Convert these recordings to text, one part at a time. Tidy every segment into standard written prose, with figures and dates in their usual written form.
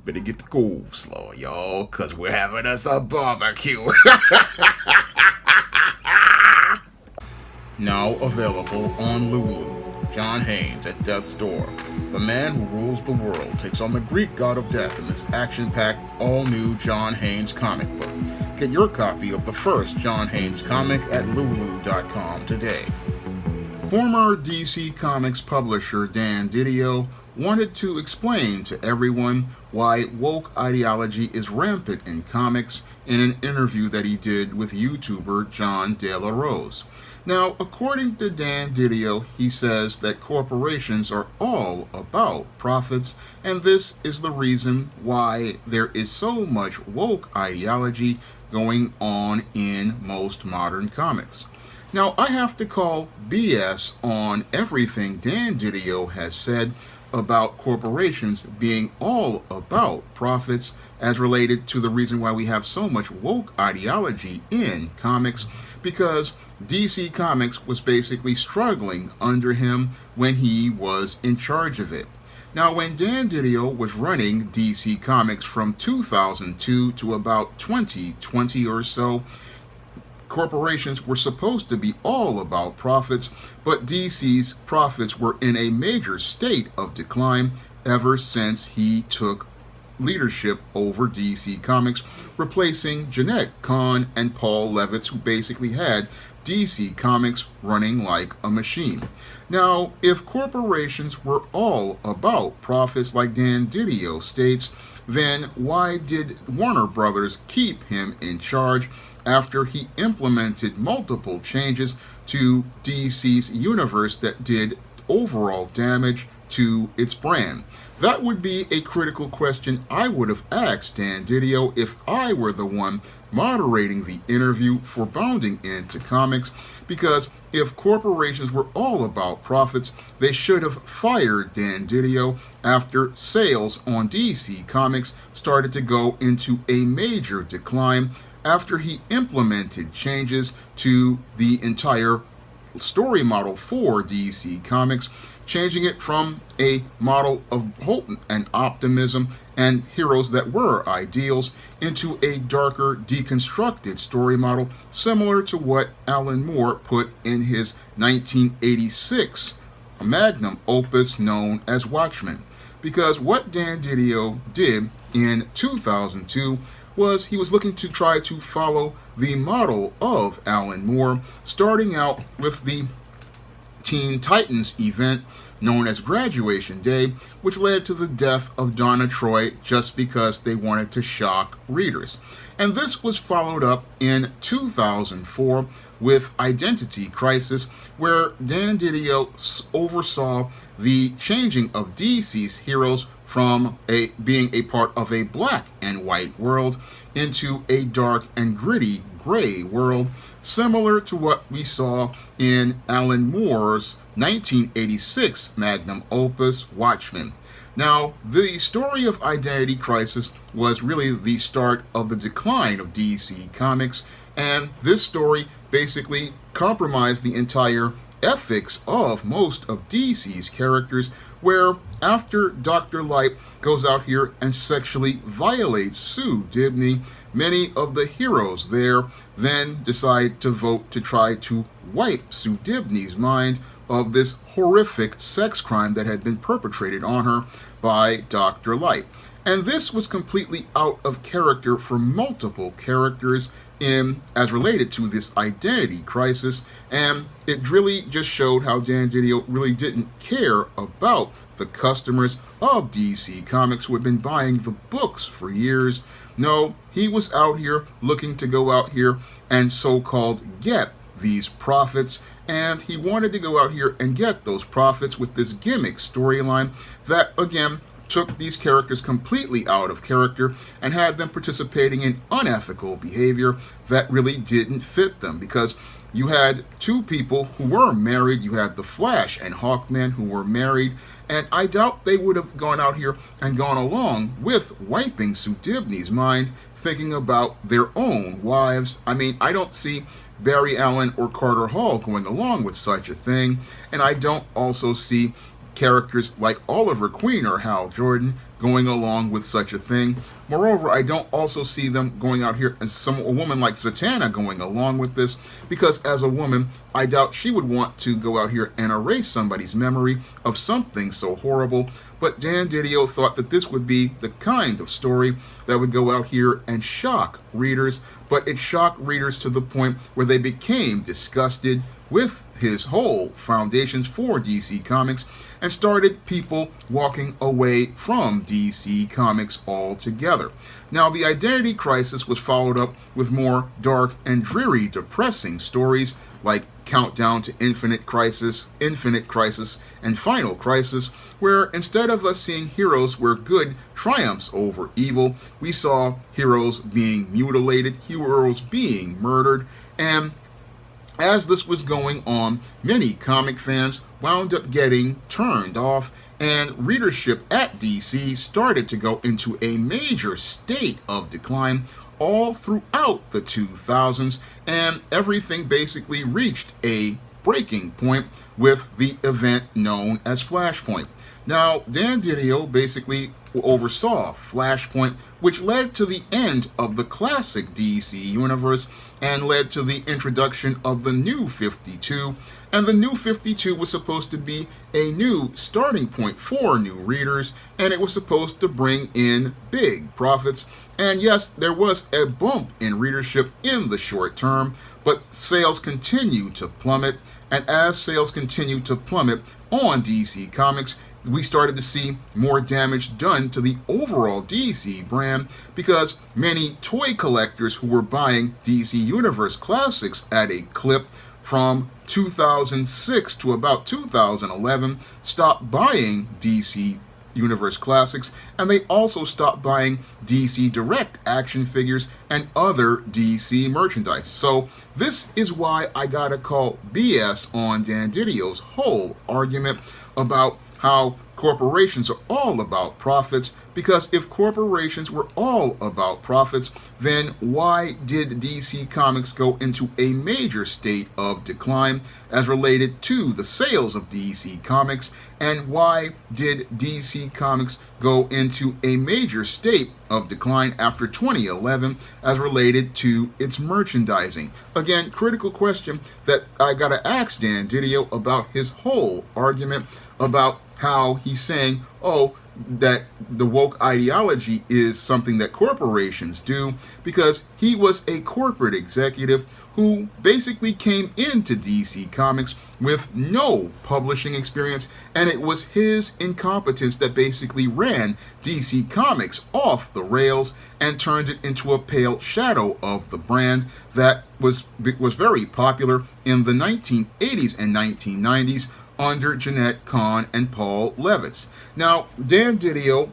Better get the coleslaw, y'all, cause we're having us a barbecue. Now available on Lulu. John Haynes at Death's Door. The man who rules the world takes on the Greek god of death in this action-packed, all-new John Haynes comic book. Get your copy of the first John Haynes comic at lulu.com today. Former DC Comics publisher Dan DiDio wanted to explain to everyone why woke ideology is rampant in comics in an interview that he did with YouTuber John De La Rose. Now, according to Dan DiDio, he says that corporations are all about profits, and this is the reason why there is so much woke ideology going on in most modern comics. Now, I have to call BS on everything Dan DiDio has said about corporations being all about profits as related to the reason why we have so much woke ideology in comics, because DC Comics was basically struggling under him when he was in charge of it. Now, when Dan DiDio was running DC Comics from 2002 to about 2020 or so, corporations were supposed to be all about profits, but DC's profits were in a major state of decline ever since he took leadership over DC Comics, replacing Jeanette Kahn and Paul Levitz, who basically had DC Comics running like a machine. Now, if corporations were all about profits like Dan DiDio states, then why did Warner Brothers keep him in charge after he implemented multiple changes to DC's universe that did overall damage to its brand? That would be a critical question I would have asked Dan DiDio if I were the one moderating the interview for Bounding Into Comics, because if corporations were all about profits, they should have fired Dan DiDio after sales on DC Comics started to go into a major decline after he implemented changes to the entire story model for DC Comics, changing it from a model of hope and optimism and heroes that were ideals into a darker, deconstructed story model, similar to what Alan Moore put in his 1986 magnum opus known as Watchmen. Because what Dan DiDio did in 2002 was he was looking to try to follow the model of Alan Moore, starting out with the Teen Titans event known as Graduation Day, which led to the death of Donna Troy just because they wanted to shock readers. And this was followed up in 2004 with Identity Crisis, where Dan DiDio oversaw the changing of DC's heroes from being a part of a black and white world into a dark and gritty gray world, similar to what we saw in Alan Moore's 1986 magnum opus, Watchmen. Now, the story of Identity Crisis was really the start of the decline of DC Comics, and this story basically compromised the entire ethics of most of DC's characters, where after Dr. Light goes out here and sexually violates Sue Dibney, many of the heroes there then decide to vote to try to wipe Sue Dibney's mind of this horrific sex crime that had been perpetrated on her by Dr. Light. And this was completely out of character for multiple characters as related to this identity crisis, and it really just showed how Dan DiDio really didn't care about the customers of DC Comics who had been buying the books for years. No, he was out here looking to go out here and so-called get these profits, and he wanted to go out here and get those profits with this gimmick storyline that, again, took these characters completely out of character and had them participating in unethical behavior that really didn't fit them, because you had two people who were married. You had the Flash and Hawkman who were married, and I doubt they would have gone out here and gone along with wiping Sue Dibney's mind, thinking about their own wives. I mean, I don't see Barry Allen or Carter Hall going along with such a thing, and I don't also see characters like Oliver Queen or Hal Jordan going along with such a thing. Moreover, I don't also see them going out here as a woman like Zatanna going along with this, because as a woman, I doubt she would want to go out here and erase somebody's memory of something so horrible. But Dan DiDio thought that this would be the kind of story that would go out here and shock readers, but it shocked readers to the point where they became disgusted with his whole foundations for DC Comics and started people walking away from DC Comics altogether. Now, the identity crisis was followed up with more dark and dreary, depressing stories like Countdown to Infinite Crisis, and Final Crisis, where instead of us seeing heroes where good triumphs over evil, we saw heroes being mutilated, heroes being murdered, and as this was going on, many comic fans wound up getting turned off, and readership at DC started to go into a major state of decline all throughout the 2000s, and everything basically reached a breaking point with the event known as Flashpoint. Now, Dan DiDio basically oversaw Flashpoint, which led to the end of the classic DC universe and led to the introduction of the New 52. And the New 52 was supposed to be a new starting point for new readers, and it was supposed to bring in big profits. And yes, there was a bump in readership in the short term, but sales continued to plummet. And as sales continued to plummet on DC Comics, we started to see more damage done to the overall DC brand, because many toy collectors who were buying DC Universe Classics at a clip from 2006 to about 2011 stopped buying DC Universe Classics, and they also stopped buying DC Direct action figures and other DC merchandise. So this is why I gotta call BS on Dan DiDio's whole argument about how corporations are all about profits, because if corporations were all about profits, then why did DC Comics go into a major state of decline as related to the sales of DC Comics, and why did DC Comics go into a major state of decline after 2011 as related to its merchandising? Again, critical question that I gotta ask Dan DiDio about his whole argument about how he's saying, oh, that the woke ideology is something that corporations do, because he was a corporate executive who basically came into DC Comics with no publishing experience, and it was his incompetence that basically ran DC Comics off the rails and turned it into a pale shadow of the brand that was very popular in the 1980s and 1990s under Jeanette Kahn and Paul Levitz. Now, Dan DiDio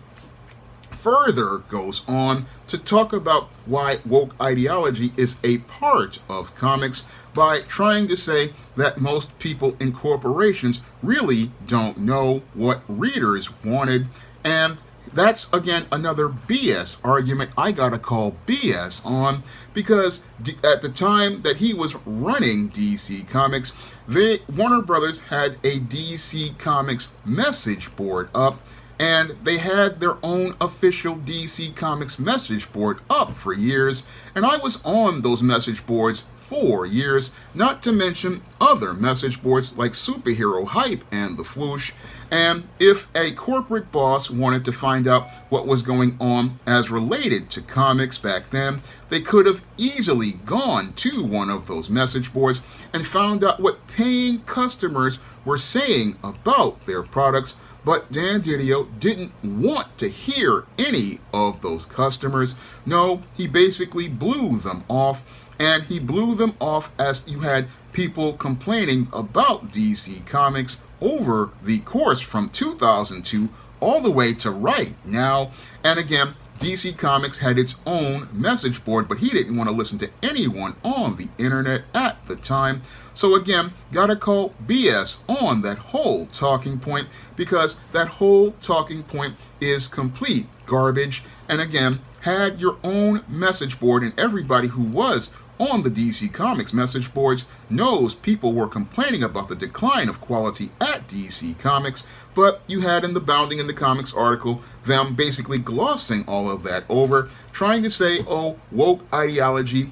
further goes on to talk about why woke ideology is a part of comics by trying to say that most people in corporations really don't know what readers wanted, and that's, again, another BS argument I gotta call BS on, because at the time that he was running DC Comics, Warner Brothers had a DC Comics message board up, and they had their own official DC Comics message board up for years, and I was on those message boards for years, not to mention other message boards like Superhero Hype and The Fwoosh. And if a corporate boss wanted to find out what was going on as related to comics back then, they could have easily gone to one of those message boards and found out what paying customers were saying about their products. But Dan DiDio didn't want to hear any of those customers. No, he basically blew them off, and he blew them off as you had people complaining about DC Comics over the course from 2002 all the way to right now. And again, DC Comics had its own message board, but he didn't want to listen to anyone on the internet at the time. So again, gotta call BS on that whole talking point, because that whole talking point is complete garbage. And again, had your own message board, and everybody who was on the DC Comics message boards knows people were complaining about the decline of quality at DC Comics, but you had in the Bounding in the Comics article them basically glossing all of that over, trying to say, oh, woke ideology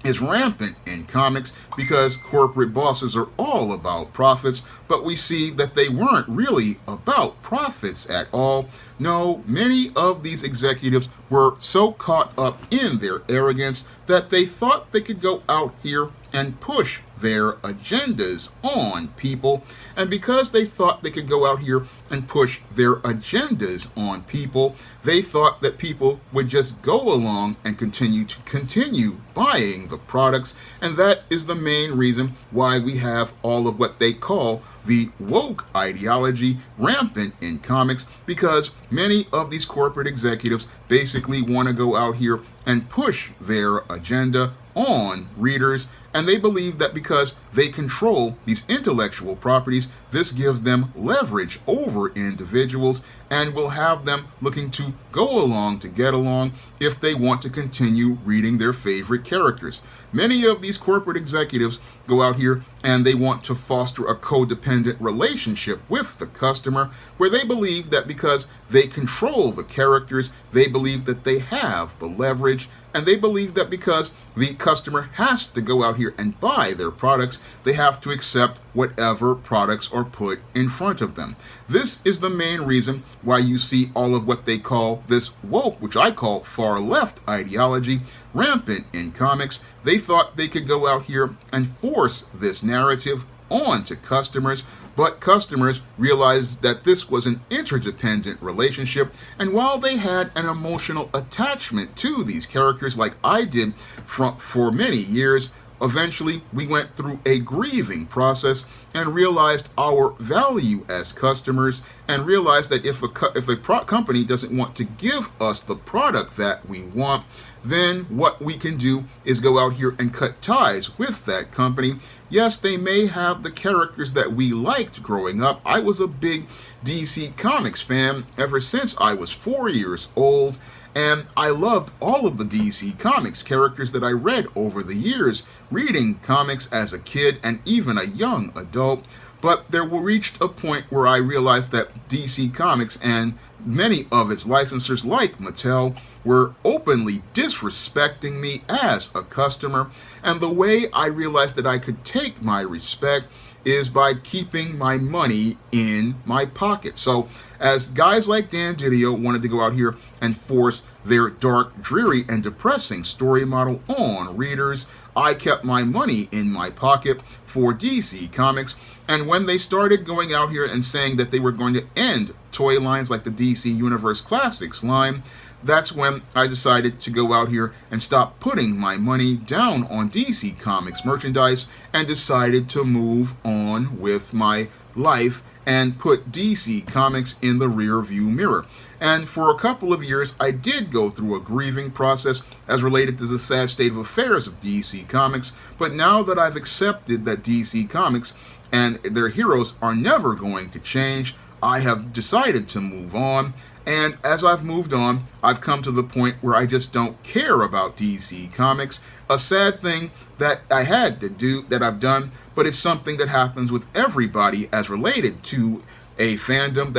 is rampant in comics because corporate bosses are all about profits, but we see that they weren't really about profits at all. No, many of these executives were so caught up in their arrogance that they thought they could go out here and push their agendas on people. And because they thought they could go out here and push their agendas on people, they thought that people would just go along and continue buying the products. And that is the main reason why we have all of what they call the woke ideology rampant in comics, because many of these corporate executives basically want to go out here and push their agenda on readers, and they believe that because they control these intellectual properties, this gives them leverage over individuals and will have them looking to go along to get along if they want to continue reading their favorite characters. Many of these corporate executives go out here and they want to foster a codependent relationship with the customer, where they believe that because they control the characters, they believe that they have the leverage, and they believe that because the customer has to go out here and buy their products, they have to accept whatever products are put in front of them. This is the main reason why you see all of what they call this woke, which I call far left ideology, rampant in comics. They thought they could go out here and force this narrative on to customers, but customers realized that this was an interdependent relationship, and while they had an emotional attachment to these characters like I did for many years, eventually we went through a grieving process and realized our value as customers, and realized that if a company doesn't want to give us the product that we want, then what we can do is go out here and cut ties with that company. Yes, they may have the characters that we liked growing up. I was a big DC Comics fan ever since I was 4 years old, and I loved all of the DC Comics characters that I read over the years, reading comics as a kid and even a young adult. But there reached a point where I realized that DC Comics and many of its licensors like Mattel were openly disrespecting me as a customer, and the way I realized that I could take my respect is by keeping my money in my pocket. So as guys like Dan DiDio wanted to go out here and force their dark, dreary, and depressing story model on readers, I kept my money in my pocket for DC Comics. And when they started going out here and saying that they were going to end toy lines like the DC Universe Classics line, that's when I decided to go out here and stop putting my money down on DC Comics merchandise and decided to move on with my life and put DC Comics in the rear view mirror. And for a couple of years, I did go through a grieving process as related to the sad state of affairs of DC Comics, but now that I've accepted that DC Comics and their heroes are never going to change, I have decided to move on. And as I've moved on, I've come to the point where I just don't care about DC Comics. A sad thing that I had to do, that I've done, but it's something that happens with everybody as related to a fandom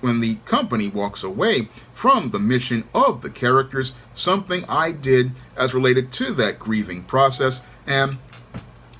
when the company walks away from the mission of the characters, something I did as related to that grieving process, and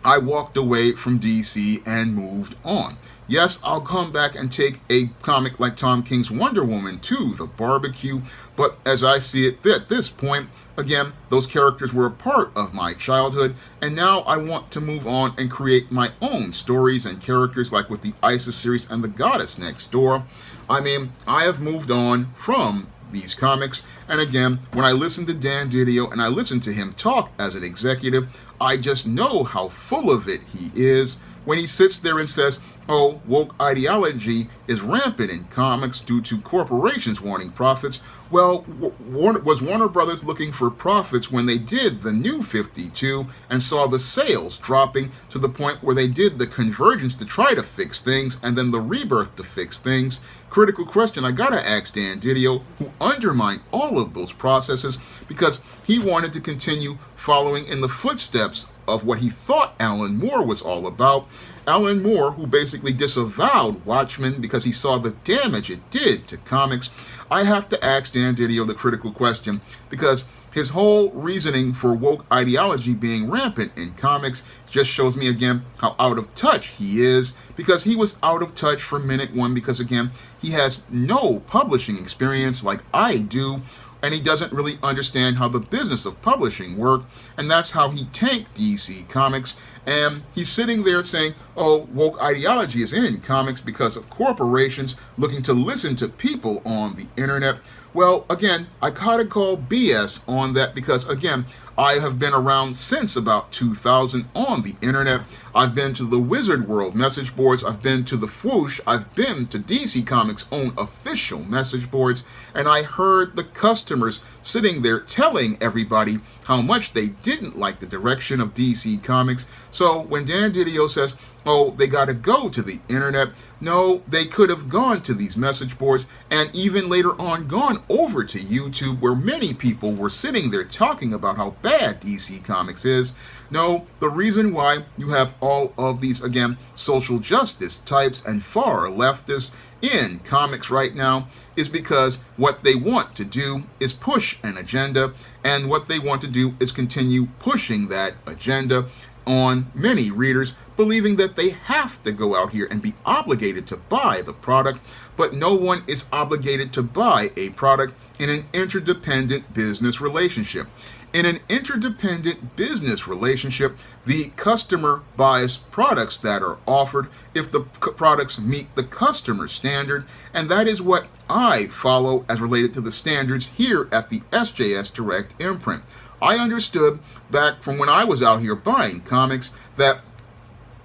I walked away from DC and moved on. Yes, I'll come back and take a comic like Tom King's Wonder Woman to the barbecue, but as I see it at this point, again, those characters were a part of my childhood, and now I want to move on and create my own stories and characters, like with the Isis series and the Goddess Next Door. I mean, I have moved on from these comics, and again, when I listen to Dan DiDio and I listen to him talk as an executive, I just know how full of it he is when he sits there and says, oh, woke ideology is rampant in comics due to corporations wanting profits. Well, was Warner Brothers looking for profits when they did the New 52 and saw the sales dropping to the point where they did the Convergence to try to fix things and then the Rebirth to fix things? Critical question I gotta ask Dan DiDio, who undermined all of those processes because he wanted to continue following in the footsteps of what he thought Alan Moore was all about. Alan Moore, who basically disavowed Watchmen because he saw the damage it did to comics. I have to ask Dan DiDio the critical question, because his whole reasoning for woke ideology being rampant in comics just shows me again how out of touch he is, because he was out of touch from minute one, because again, he has no publishing experience like I do, and he doesn't really understand how the business of publishing works, and that's how he tanked DC Comics. And he's sitting there saying, oh, woke ideology is in comics because of corporations looking to listen to people on the internet. Well, again, I kind of call BS on that, because, again, I have been around since about 2000 on the internet. I've been to the Wizard World message boards. I've been to the Fwoosh. I've been to DC Comics' own official message boards. And I heard the customers sitting there telling everybody how much they didn't like the direction of DC Comics. So when Dan DiDio says, oh, they got to go to the internet, no, they could have gone to these message boards and even later on gone over to YouTube, where many people were sitting there talking about how bad DC Comics is. No, the reason why you have all of these, again, social justice types and far leftists in comics right now is because what they want to do is push an agenda, and what they want to do is continue pushing that agenda on many readers, believing that they have to go out here and be obligated to buy the product, but no one is obligated to buy a product in an interdependent business relationship. In an interdependent business relationship, the customer buys products that are offered if the products meet the customer standard, and that is what I follow as related to the standards here at the SJS Direct imprint. I understood back from when I was out here buying comics that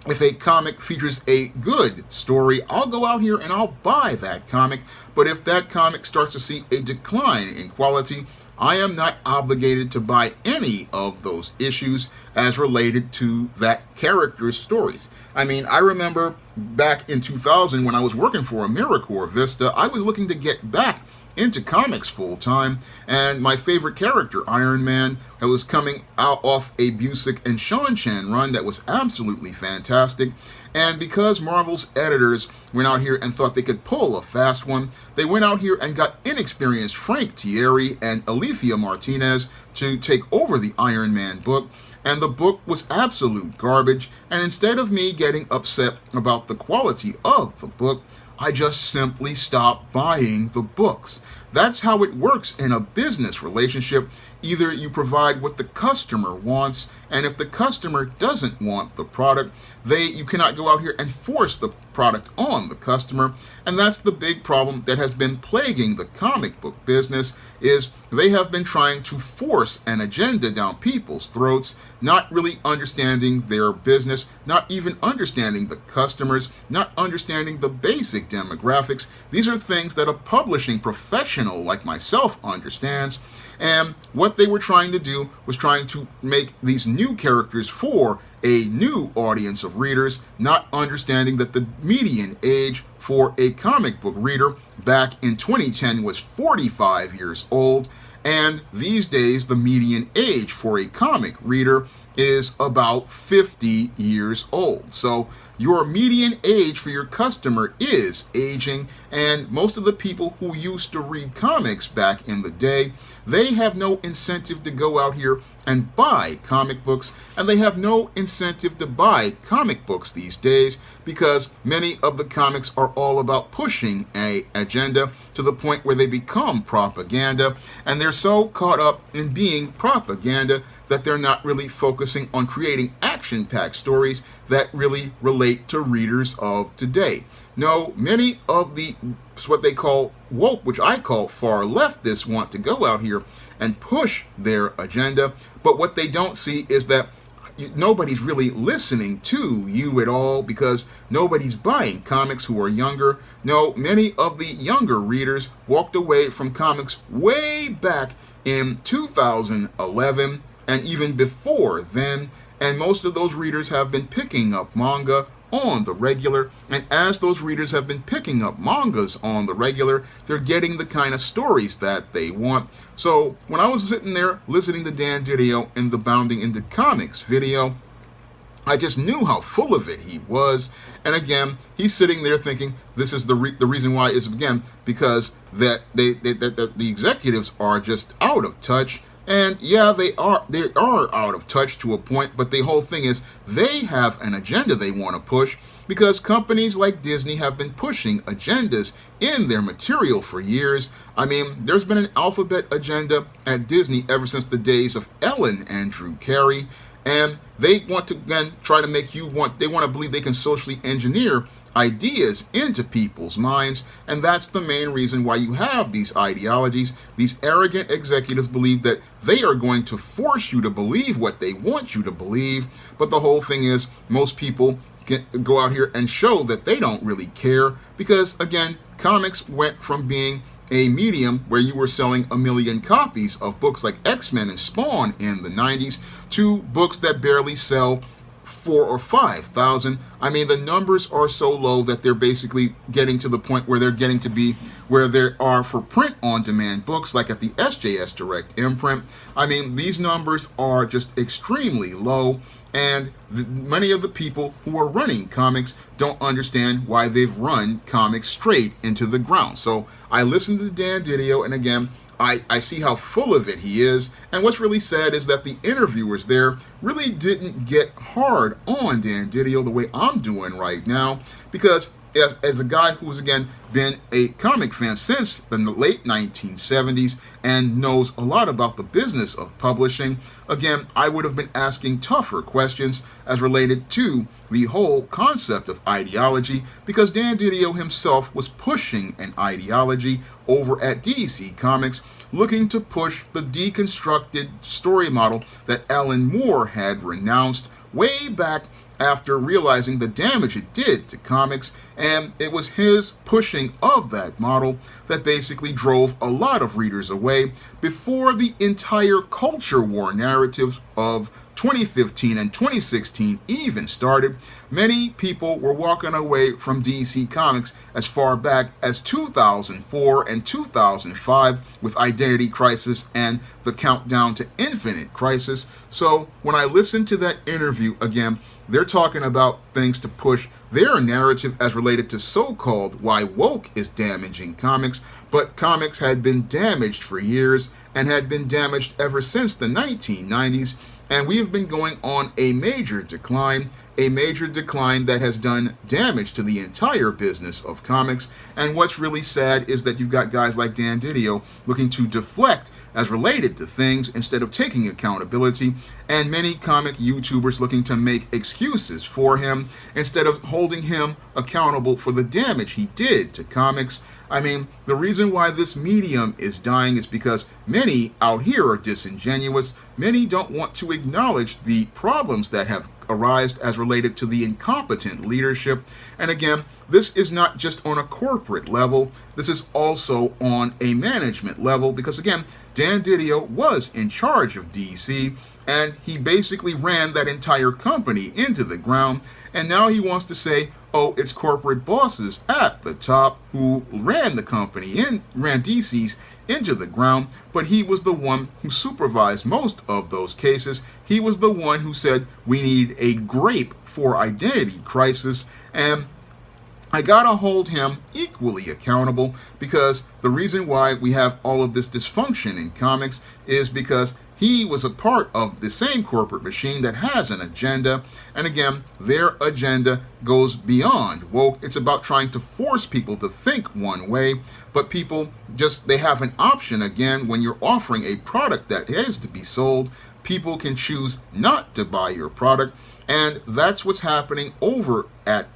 if a comic features a good story, I'll go out here and I'll buy that comic. But if that comic starts to see a decline in quality, I am not obligated to buy any of those issues as related to that character's stories. I mean, I remember back in 2000 when I was working for AmeriCorps Vista, I was looking to get back into comics full time, and my favorite character, Iron Man, was coming out off a Busiek and Sean Chen run that was absolutely fantastic. And because Marvel's editors went out here and thought they could pull a fast one, they went out here and got inexperienced Frank Thierry and Alicia Martinez to take over the Iron Man book. And the book was absolute garbage. And instead of me getting upset about the quality of the book, I just simply stopped buying the books. That's how it works in a business relationship. Either you provide what the customer wants, and if the customer doesn't want the product, you cannot go out here and force the product on the customer. And that's the big problem that has been plaguing the comic book business, is they have been trying to force an agenda down people's throats, not really understanding their business, not even understanding the customers, not understanding the basic demographics. These are things that a publishing professional like myself understands. And what they were trying to do was trying to make these new characters for a new audience of readers, not understanding that the median age for a comic book reader back in 2010 was 45 years old, and these days the median age for a comic reader is about 50 years old. So your median age for your customer is aging, and most of the people who used to read comics back in the day, they have no incentive to go out here and buy comic books, and they have no incentive to buy comic books these days because many of the comics are all about pushing an agenda to the point where they become propaganda, and they're so caught up in being propaganda that they're not really focusing on creating action-packed stories that really relate to readers of today. No, many of the what they call woke, which I call far leftists, want to go out here and push their agenda, but what they don't see is that nobody's really listening to you at all because nobody's buying comics who are younger. No, many of the younger readers walked away from comics way back in 2011 and even before then, and most of those readers have been picking up manga on the regular, and as those readers have been picking up mangas on the regular, they're getting the kind of stories that they want. So when I was sitting there listening to Dan DiDio in the Bounding into Comics video, I just knew how full of it he was. And again, he's sitting there thinking this is the reason why is, again, because that the executives are just out of touch. And yeah, they are out of touch to a point, but the whole thing is they have an agenda they want to push, because companies like Disney have been pushing agendas in their material for years. I mean, there's been an alphabet agenda at Disney ever since the days of Ellen and Drew Carey. And they want to, again, try to make you they want to believe they can socially engineer ideas into people's minds. And that's the main reason why you have these ideologies. These arrogant executives believe that they are going to force you to believe what they want you to believe. But the whole thing is, most people can go out here and show that they don't really care, because, again, comics went from being a medium where you were selling 1 million copies of books like X-Men and Spawn in the 90s to books that barely sell 4,000 or 5,000. I mean, the numbers are so low that they're basically getting to the point where they're getting to be where there are for print on demand books like at the SJS Direct imprint. I mean, these numbers are just extremely low. And many of the people who are running comics don't understand why they've run comics straight into the ground. So I listened to Dan DiDio, and again, I see how full of it he is. And what's really sad is that the interviewers there really didn't get hard on Dan DiDio the way I'm doing right now, because as a guy who's, again, been a comic fan since the late 1970s and knows a lot about the business of publishing, again, I would have been asking tougher questions as related to the whole concept of ideology, because Dan DiDio himself was pushing an ideology over at DC Comics, looking to push the deconstructed story model that Alan Moore had renounced way back after realizing the damage it did to comics. And it was his pushing of that model that basically drove a lot of readers away before the entire culture war narratives of 2015 and 2016 even started. Many people were walking away from DC Comics as far back as 2004 and 2005 with Identity Crisis and the Countdown to Infinite Crisis. So when I listened to that interview again, they're talking about things to push their narrative as related to so-called why woke is damaging comics, but comics had been damaged for years and had been damaged ever since the 1990s, and we have been going on a major decline that has done damage to the entire business of comics. And what's really sad is that you've got guys like Dan DiDio looking to deflect as related to things instead of taking accountability, and many comic YouTubers looking to make excuses for him instead of holding him accountable for the damage he did to comics. I mean, the reason why this medium is dying is because many out here are disingenuous. Many don't want to acknowledge the problems that have arisen as related to the incompetent leadership. And again, this is not just on a corporate level. This is also on a management level, because again, Dan DiDio was in charge of DC, and he basically ran that entire company into the ground. And now he wants to say, oh, it's corporate bosses at the top who ran the company and ran DC's into the ground, but he was the one who supervised most of those cases. He was the one who said we need a grape for Identity Crisis, and I gotta hold him equally accountable, because the reason why we have all of this dysfunction in comics is because he was a part of the same corporate machine that has an agenda. And again, their agenda goes beyond woke. It's about trying to force people to think one way, but people they have an option. Again, when you're offering a product that is to be sold, people can choose not to buy your product. And that's what's happening over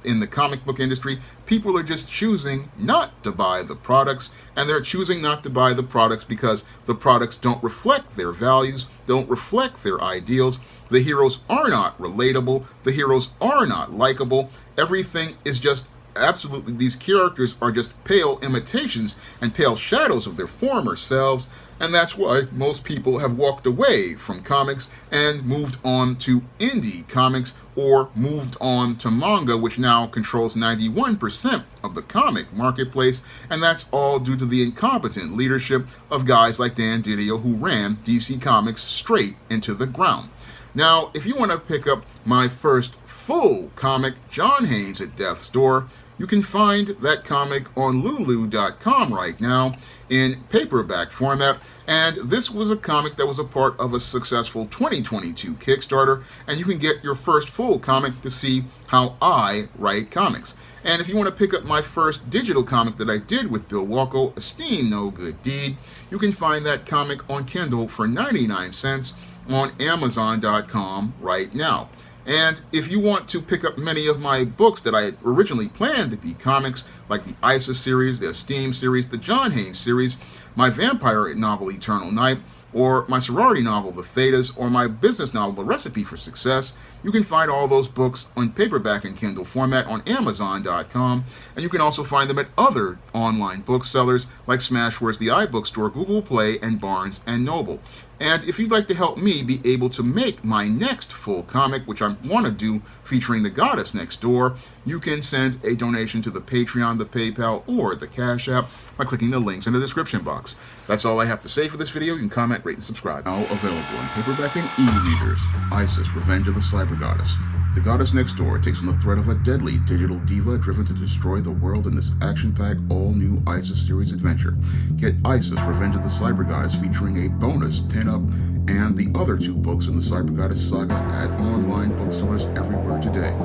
in the comic book industry. People are just choosing not to buy the products, and they're choosing not to buy the products because the products don't reflect their values, don't reflect their ideals. The heroes are not relatable. The heroes are not likable. Everything is just absolutely, these characters are just pale imitations and pale shadows of their former selves, and that's why most people have walked away from comics and moved on to indie comics or moved on to manga, which now controls 91% of the comic marketplace, and that's all due to the incompetent leadership of guys like Dan DiDio, who ran DC Comics straight into the ground. Now, if you want to pick up my first full comic, John Haynes at Death's Door, you can find that comic on Lulu.com right now in paperback format, and this was a comic that was a part of a successful 2022 Kickstarter, and you can get your first full comic to see how I write comics. And if you want to pick up my first digital comic that I did with Bill Walko, Esteem No Good Deed, you can find that comic on Kindle for 99 cents on Amazon.com right now. And if you want to pick up many of my books that I had originally planned to be comics, like the ISIS series, the Esteem series, the John Haynes series, my vampire novel Eternal Night, or my sorority novel The Thetas, or my business novel The Recipe for Success, you can find all those books on paperback and Kindle format on Amazon.com, and you can also find them at other online booksellers like Smashwords, the iBookstore, Google Play, and Barnes & Noble. And if you'd like to help me be able to make my next full comic, which I want to do featuring the Goddess Next Door, you can send a donation to the Patreon, the PayPal, or the Cash App by clicking the links in the description box. That's all I have to say for this video. You can comment, rate, and subscribe. Now available in paperback and e-readers, ISIS, Revenge of the Cyber Goddess. The Goddess Next Door takes on the threat of a deadly digital diva driven to destroy the world in this action-packed, all-new ISIS series adventure. Get ISIS, Revenge of the Cyber Goddess, featuring a bonus pin-up and the other 2 books in the Cyber Goddess saga at online booksellers everywhere today.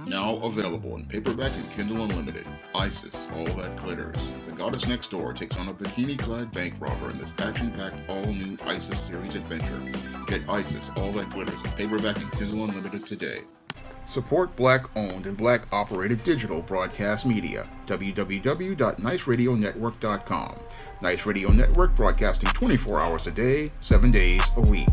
Now available in paperback and Kindle Unlimited, ISIS, All That Glitters. The Goddess Next Door takes on a bikini-clad bank robber in this action-packed, all-new ISIS series adventure. Get ISIS, All That Glitters in paperback and Kindle Unlimited today. Support Black-owned and Black-operated digital broadcast media. www.niceradionetwork.com. Nice Radio Network, broadcasting 24 hours a day, 7 days a week.